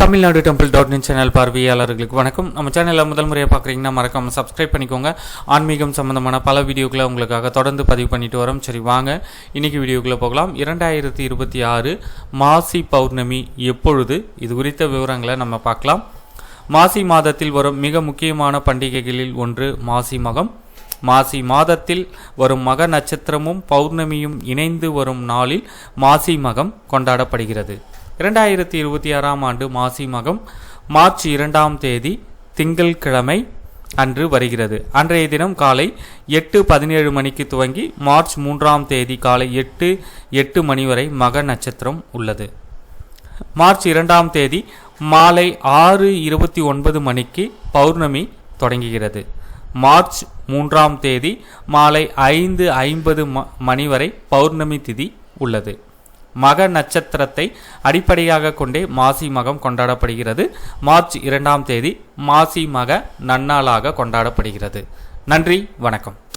Tamil Nadu டெம்பிள்.in channel பார்வையாளர்களுக்கு வணக்கம். நம்ம சேனலில் முதல் முறையாக பார்க்குறீங்கன்னா மறக்காமல் சப்ஸ்கிரைப் பண்ணிக்கோங்க. ஆன்மீகம் சம்பந்தமான பல வீடியோக்களை உங்களுக்காக தொடர்ந்து பதிவு பண்ணிட்டு வரோம். சரி வாங்க இன்னைக்கு வீடியோக்குள்ளே போகலாம். 2026 மாசி பௌர்ணமி எப்பொழுது, இது குறித்த விவரங்களை நம்ம பார்க்கலாம். மாசி மாதத்தில் வரும் மிக முக்கியமான பண்டிகைகளில் ஒன்று மாசி மகம். மாசி மாதத்தில் வரும் மக நட்சத்திரமும் பௌர்ணமியும் இணைந்து வரும் நாளில் மாசி மகம் கொண்டாடப்படுகிறது. 2026 ஆண்டு மாசி மகம் மார்ச் 2ஆம் தேதி திங்கள்கிழமை அன்று வருகிறது. அன்றைய தினம் காலை 8:17 மணிக்கு துவங்கி மார்ச் 3ஆம் தேதி காலை 8:08 மணி வரை மக நட்சத்திரம் உள்ளது. மார்ச் 2ஆம் தேதி மாலை 6:29 மணிக்கு பௌர்ணமி தொடங்குகிறது. மார்ச் 3ஆம் தேதி மாலை 5:50 மணி வரை பௌர்ணமி திதி உள்ளது. மக நட்சத்திரத்தை அடிப்படையாக கொண்டே மாசி மகம் கொண்டாடப்படுகிறது. மார்ச் 2ஆம் தேதி மாசி மக நன்னாளாக கொண்டாடப்படுகிறது. நன்றி, வணக்கம்.